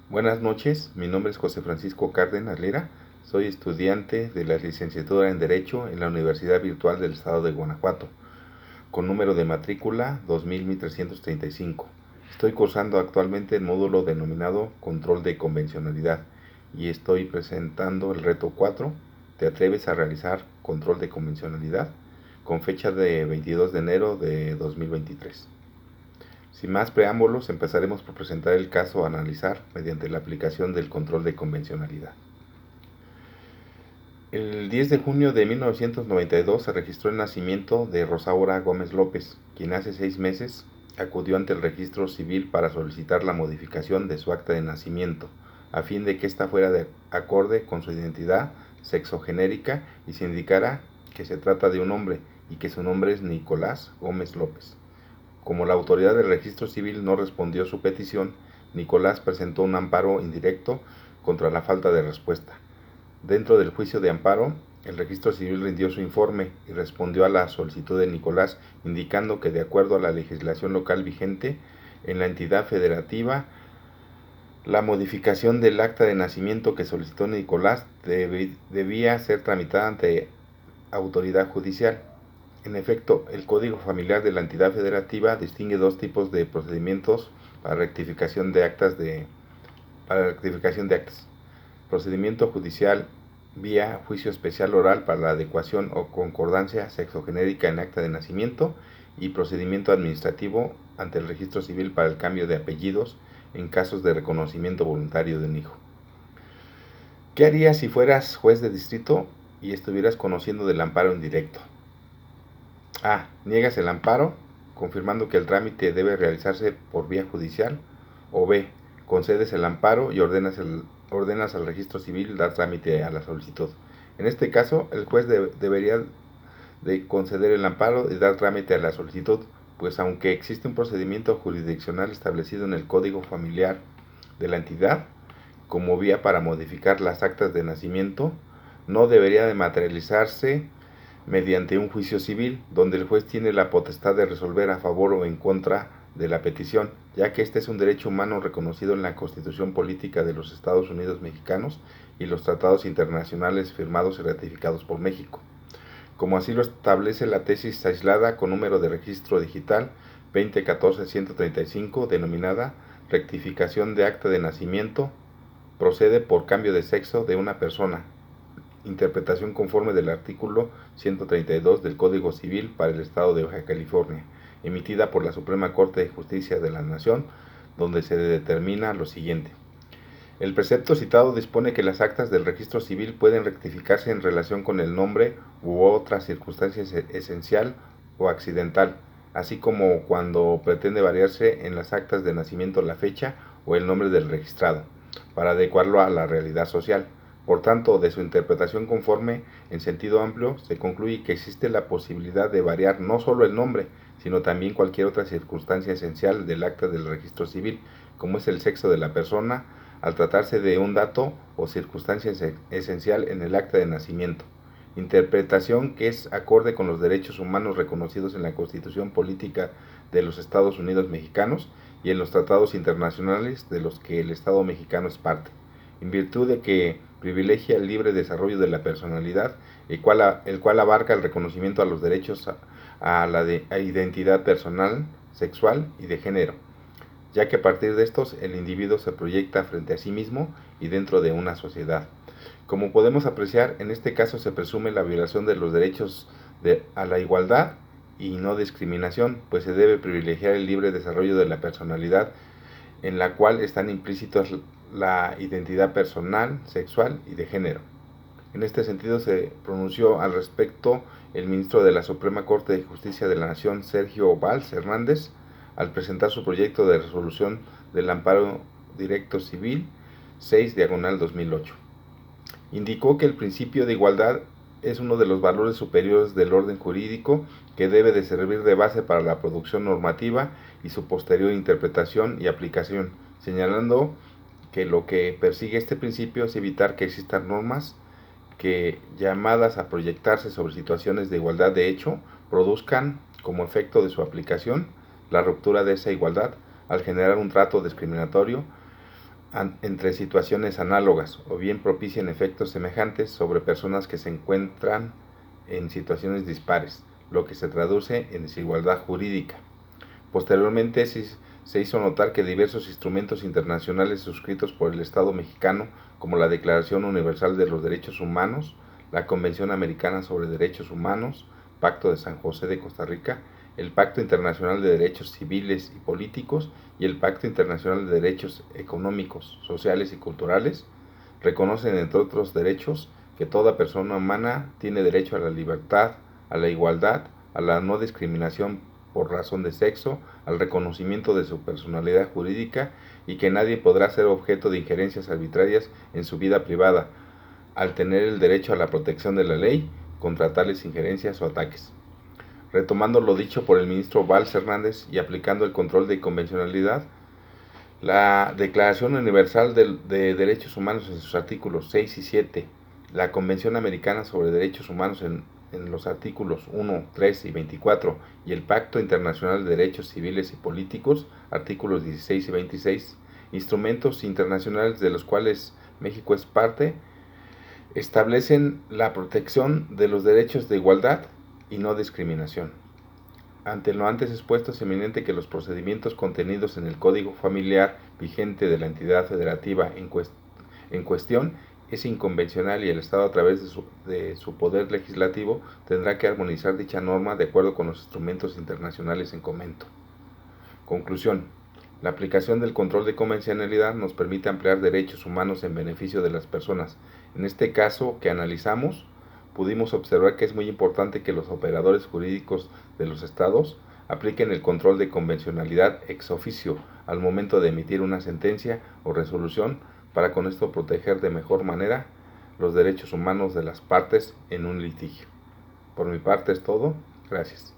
Buenas noches, mi nombre es José Francisco Cárdenas Lira, soy estudiante de la licenciatura en Derecho en la Universidad Virtual del Estado de Guanajuato, con número de matrícula 20.335. Estoy cursando actualmente el módulo denominado Control de Convencionalidad y estoy presentando el reto 4, ¿te atreves a realizar control de convencionalidad? Con fecha de 22 de enero de 2023. Sin más preámbulos, empezaremos por presentar el caso a analizar mediante la aplicación del control de convencionalidad. El 10 de junio de 1992 se registró el nacimiento de Rosaura Gómez López, quien hace 6 meses acudió ante el registro civil para solicitar la modificación de su acta de nacimiento, a fin de que ésta fuera de acorde con su identidad sexogenérica y se indicara que se trata de un hombre y que su nombre es Nicolás Gómez López. Como la autoridad del registro civil no respondió a su petición, Nicolás presentó un amparo indirecto contra la falta de respuesta. Dentro del juicio de amparo, el registro civil rindió su informe y respondió a la solicitud de Nicolás, indicando que de acuerdo a la legislación local vigente en la entidad federativa, la modificación del acta de nacimiento que solicitó Nicolás debía ser tramitada ante autoridad judicial. En efecto, el Código Familiar de la entidad federativa distingue dos tipos de procedimientos para rectificación de actas. Procedimiento judicial vía juicio especial oral para la adecuación o concordancia sexogenérica en acta de nacimiento y procedimiento administrativo ante el registro civil para el cambio de apellidos en casos de reconocimiento voluntario de un hijo. ¿Qué harías si fueras juez de distrito y estuvieras conociendo del amparo indirecto? A. Niegas el amparo, confirmando que el trámite debe realizarse por vía judicial. O B. Concedes el amparo y ordenas al registro civil dar trámite a la solicitud. En este caso, el juez debería de conceder el amparo y dar trámite a la solicitud, pues aunque existe un procedimiento jurisdiccional establecido en el Código Familiar de la entidad como vía para modificar las actas de nacimiento, no debería de materializarse mediante un juicio civil, donde el juez tiene la potestad de resolver a favor o en contra de la petición, ya que este es un derecho humano reconocido en la Constitución Política de los Estados Unidos Mexicanos y los tratados internacionales firmados y ratificados por México, como así lo establece la tesis aislada con número de registro digital 2014-135, denominada Rectificación de acta de nacimiento, procede por cambio de sexo de una persona. Interpretación conforme del artículo 132 del Código Civil para el Estado de Baja California, emitida por la Suprema Corte de Justicia de la Nación, donde se determina lo siguiente. El precepto citado dispone que las actas del registro civil pueden rectificarse en relación con el nombre u otra circunstancia esencial o accidental, así como cuando pretende variarse en las actas de nacimiento la fecha o el nombre del registrado, para adecuarlo a la realidad social. Por tanto, de su interpretación conforme, en sentido amplio, se concluye que existe la posibilidad de variar no solo el nombre, sino también cualquier otra circunstancia esencial del acta del registro civil, como es el sexo de la persona, al tratarse de un dato o circunstancia esencial en el acta de nacimiento. Interpretación que es acorde con los derechos humanos reconocidos en la Constitución Política de los Estados Unidos Mexicanos y en los tratados internacionales de los que el Estado mexicano es parte, en virtud de que privilegia el libre desarrollo de la personalidad, el cual abarca el reconocimiento a los derechos a identidad personal, sexual y de género, ya que a partir de estos el individuo se proyecta frente a sí mismo y dentro de una sociedad. Como podemos apreciar, en este caso se presume la violación de los derechos a la igualdad y no discriminación, pues se debe privilegiar el libre desarrollo de la personalidad, en la cual están implícitos la identidad personal, sexual y de género. En este sentido se pronunció al respecto el ministro de la Suprema Corte de Justicia de la Nación, Sergio Valls Hernández, al presentar su proyecto de resolución del amparo directo civil 6/2008. Indicó que el principio de igualdad es uno de los valores superiores del orden jurídico que debe de servir de base para la producción normativa y su posterior interpretación y aplicación, señalando que lo que persigue este principio es evitar que existan normas que, llamadas a proyectarse sobre situaciones de igualdad de hecho, produzcan, como efecto de su aplicación, la ruptura de esa igualdad al generar un trato discriminatorio entre situaciones análogas o bien propician efectos semejantes sobre personas que se encuentran en situaciones dispares, lo que se traduce en desigualdad jurídica. Posteriormente se hizo notar que diversos instrumentos internacionales suscritos por el Estado mexicano, como la Declaración Universal de los Derechos Humanos, la Convención Americana sobre Derechos Humanos, Pacto de San José de Costa Rica, el Pacto Internacional de Derechos Civiles y Políticos y el Pacto Internacional de Derechos Económicos, Sociales y Culturales, reconocen, entre otros derechos, que toda persona humana tiene derecho a la libertad, a la igualdad, a la no discriminación por razón de sexo, al reconocimiento de su personalidad jurídica y que nadie podrá ser objeto de injerencias arbitrarias en su vida privada, al tener el derecho a la protección de la ley contra tales injerencias o ataques. Retomando lo dicho por el ministro Valls Hernández y aplicando el control de convencionalidad, la Declaración Universal de Derechos Humanos en sus artículos 6 y 7, la Convención Americana sobre Derechos Humanos en los artículos 1, 3 y 24 y el Pacto Internacional de Derechos Civiles y Políticos, artículos 16 y 26, instrumentos internacionales de los cuales México es parte, establecen la protección de los derechos de igualdad y no discriminación. Ante lo antes expuesto, es eminente que los procedimientos contenidos en el Código Familiar vigente de la entidad federativa en cuestión es inconvencional y el Estado, a través de su poder legislativo, tendrá que armonizar dicha norma de acuerdo con los instrumentos internacionales en comento. Conclusión. La aplicación del control de convencionalidad nos permite ampliar derechos humanos en beneficio de las personas. En este caso que analizamos, pudimos observar que es muy importante que los operadores jurídicos de los estados apliquen el control de convencionalidad ex oficio al momento de emitir una sentencia o resolución para con esto proteger de mejor manera los derechos humanos de las partes en un litigio. Por mi parte es todo. Gracias.